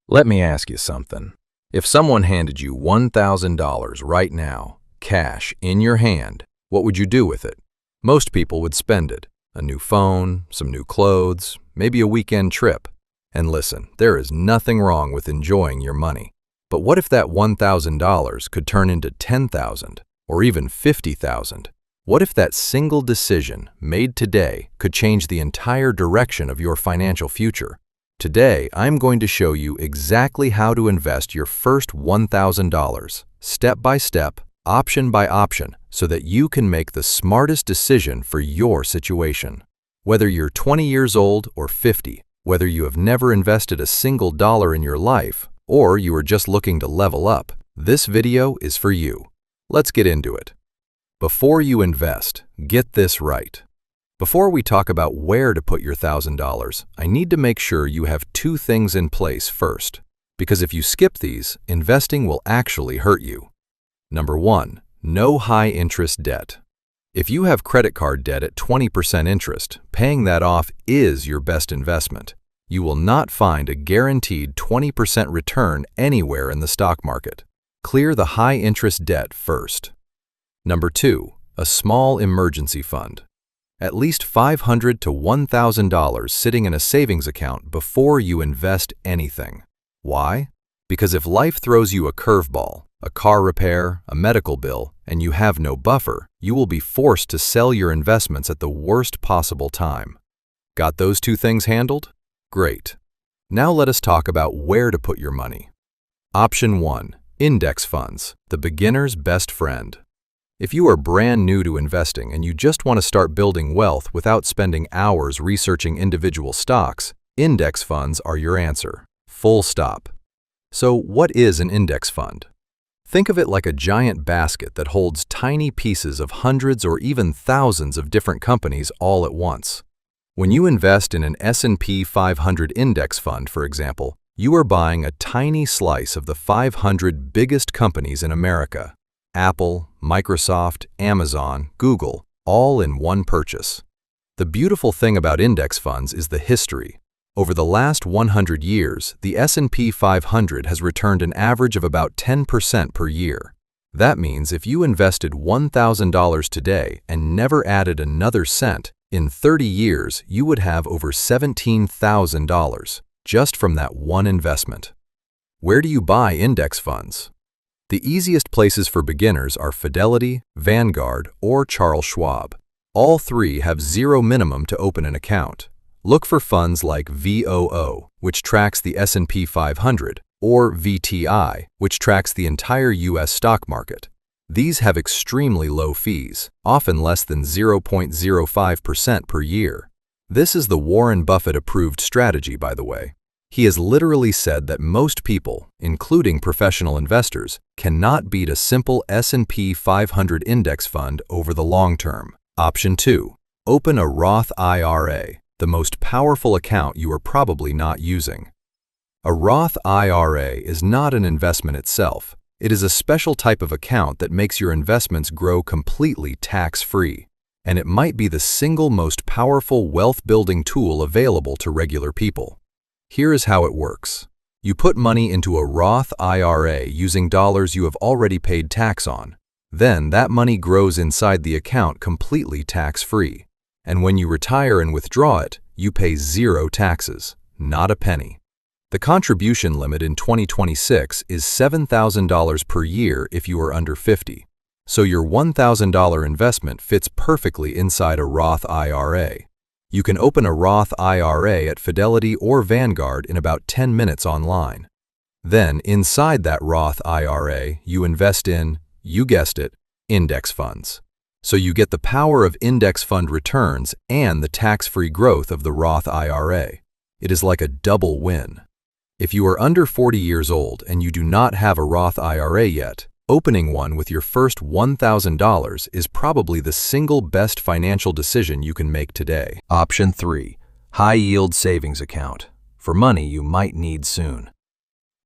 Let me ask you something. If someone handed you $1,000 right now, cash in your hand, what would you do with it? Most people would spend it. A new phone, some new clothes, maybe a weekend trip. And listen, there is nothing wrong with enjoying your money. But what if that $1,000 could turn into $10,000 or even $50,000? What if that single decision made today could change the entire direction of your financial future? Today, I'm going to show you exactly how to invest your first $1,000, step by step, option by option, so that you can make the smartest decision for your situation. Whether you're 20 years old or 50, whether you have never invested a single dollar in your life, or you are just looking to level up, this video is for you. Let's get into it. Before you invest, get this right. Before we talk about where to put your $1,000, I need to make sure you have two things in place first, because if you skip these, investing will actually hurt you. Number one, no high-interest debt. If you have credit card debt at 20% interest, paying that off is your best investment. You will not find a guaranteed 20% return anywhere in the stock market. Clear the high-interest debt first. Number two, a small emergency fund. At least $500 to $1,000 sitting in a savings account before you invest anything. Why? Because if life throws you a curveball, a car repair, a medical bill, and you have no buffer, you will be forced to sell your investments at the worst possible time. Got those two things handled? Great. Now let us talk about where to put your money. Option 1. Index funds, the beginner's best friend. If you are brand new to investing and you just want to start building wealth without spending hours researching individual stocks, index funds are your answer. Full stop. So what is an index fund? Think of it like a giant basket that holds tiny pieces of hundreds or even thousands of different companies all at once. When you invest in an S&P 500 index fund, for example, you are buying a tiny slice of the 500 biggest companies in America. Apple, Microsoft, Amazon, Google, all in one purchase. The beautiful thing about index funds is the history. Over the last 100 years, the S&P 500 has returned an average of about 10% per year. That means if you invested $1,000 today and never added another cent, in 30 years you would have over $17,000 just from that one investment. Where do you buy index funds? The easiest places for beginners are Fidelity, Vanguard, or Charles Schwab. All three have zero minimum to open an account. Look for funds like VOO, which tracks the S&P 500, or VTI, which tracks the entire U.S. stock market. These have extremely low fees, often less than 0.05% per year. This is the Warren Buffett-approved strategy, by the way. He has literally said that most people, including professional investors, cannot beat a simple S&P 500 index fund over the long term. Option 2. Open a Roth IRA, the most powerful account you are probably not using. A Roth IRA is not an investment itself. It is a special type of account that makes your investments grow completely tax-free. And it might be the single most powerful wealth-building tool available to regular people. Here is how it works. You put money into a Roth IRA using dollars you have already paid tax on. Then that money grows inside the account completely tax-free. And when you retire and withdraw it, you pay zero taxes, not a penny. The contribution limit in 2026 is $7,000 per year if you are under 50. So your $1,000 investment fits perfectly inside a Roth IRA. You can open a Roth IRA at Fidelity or Vanguard in about 10 minutes online. Then, inside that Roth IRA, you invest in, you guessed it, index funds. So you get the power of index fund returns and the tax-free growth of the Roth IRA. It is like a double win. If you are under 40 years old and you do not have a Roth IRA yet, opening one with your first $1,000 is probably the single best financial decision you can make today. Option 3. High-yield savings account, for money you might need soon.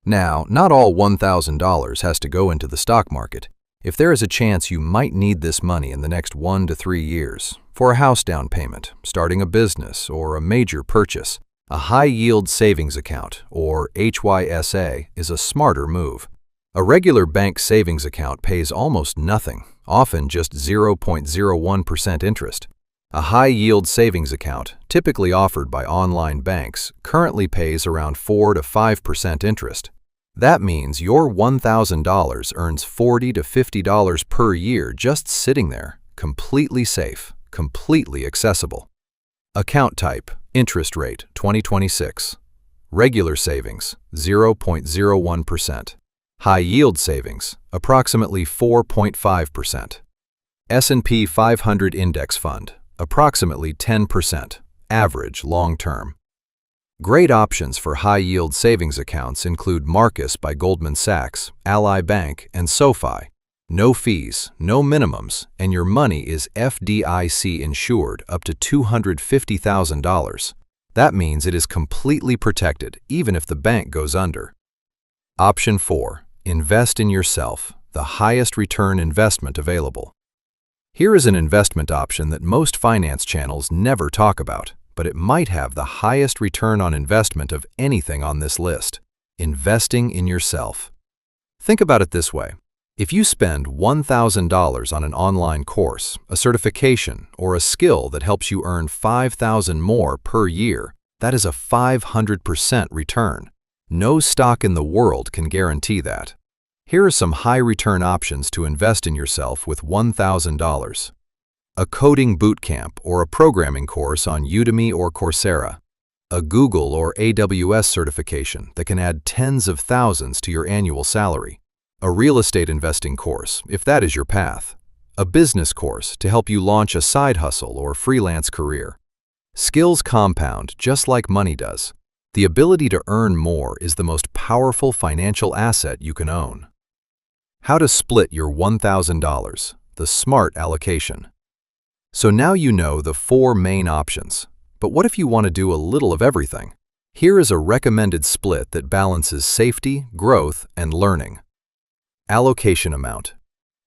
Now, not all $1,000 has to go into the stock market. If there is a chance you might need this money in the next 1 to 3 years, for a house down payment, starting a business, or a major purchase, A high-yield savings account, or HYSA, is a smarter move. A regular bank savings account pays almost nothing, often just 0.01% interest. A high-yield savings account, typically offered by online banks, currently pays around 4 to 5% interest. That means your $1,000 earns $40 to $50 per year just sitting there, completely safe, completely accessible. Account type, interest rate, 2026. Regular savings, 0.01%. High-yield savings, approximately 4.5%. S&P 500 Index Fund, approximately 10%, average long-term. Great options for high-yield savings accounts include Marcus by Goldman Sachs, Ally Bank, and SoFi. No fees, no minimums, and your money is FDIC insured up to $250,000. That means it is completely protected even if the bank goes under. Option 4. Invest in yourself, the highest return investment available. Here is an investment option that most finance channels never talk about, but it might have the highest return on investment of anything on this list: investing in yourself. Think about it this way. If you spend $1,000 on an online course, a certification, or a skill that helps you earn $5,000 more per year, that is a 500% return. No stock in the world can guarantee that. Here are some high-return options to invest in yourself with $1,000. A coding bootcamp or a programming course on Udemy or Coursera. A Google or AWS certification that can add tens of thousands to your annual salary. A real estate investing course, if that is your path. A business course to help you launch a side hustle or freelance career. Skills compound just like money does. The ability to earn more is the most powerful financial asset you can own. How to split your $1,000, the smart allocation. So now you know the 4 main options. But what if you want to do a little of everything? Here is a recommended split that balances safety, growth, and learning. Allocation amount.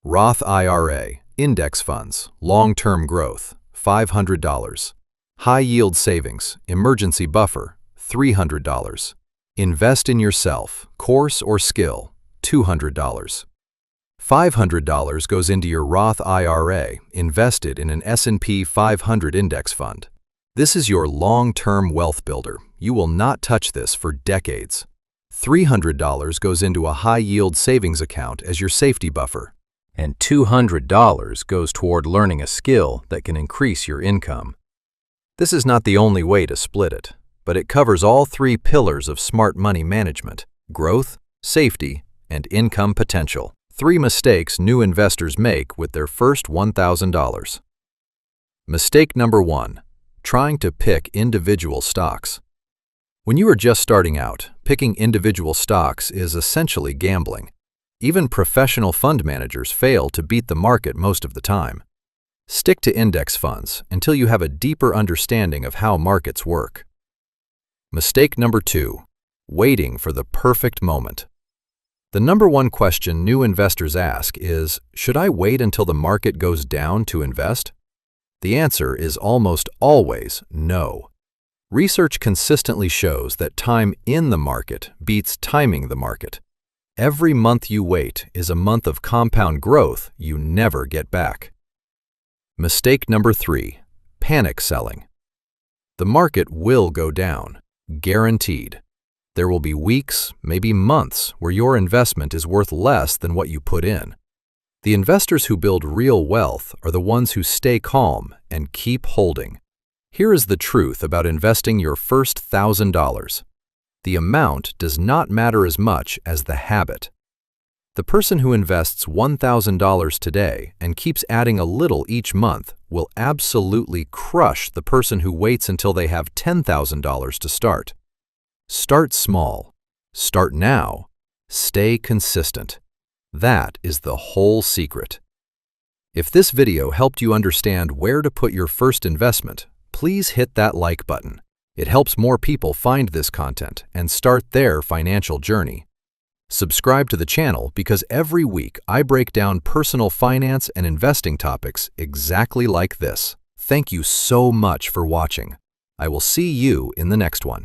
Roth IRA, index funds, long-term growth, $500. High-yield savings, emergency buffer, $300. Invest in yourself, course or skill, $200. $500 goes into your Roth IRA, invested in an S&P 500 index fund. This is your long-term wealth builder. You will not touch this for decades. $300 goes into a high-yield savings account as your safety buffer. And $200 goes toward learning a skill that can increase your income. This is not the only way to split it, but it covers all 3 pillars of smart money management: growth, safety, and income potential. 3 mistakes new investors make with their first $1,000. Mistake number 1. Trying to pick individual stocks. When you are just starting out, picking individual stocks is essentially gambling. Even professional fund managers fail to beat the market most of the time. Stick to index funds until you have a deeper understanding of how markets work. Mistake number 2. Waiting for the perfect moment. The number 1 question new investors ask is, should I wait until the market goes down to invest? The answer is almost always no. Research consistently shows that time in the market beats timing the market. Every month you wait is a month of compound growth you never get back. Mistake number 3. Panic selling. The market will go down, guaranteed. There will be weeks, maybe months, where your investment is worth less than what you put in. The investors who build real wealth are the ones who stay calm and keep holding. Here is the truth about investing your first $1,000. The amount does not matter as much as the habit. The person who invests $1,000 today and keeps adding a little each month will absolutely crush the person who waits until they have $10,000 to start. Start small. Start now. Stay consistent. That is the whole secret. If this video helped you understand where to put your first investment, please hit that like button. It helps more people find this content and start their financial journey. Subscribe to the channel because every week I break down personal finance and investing topics exactly like this. Thank you so much for watching. I will see you in the next one.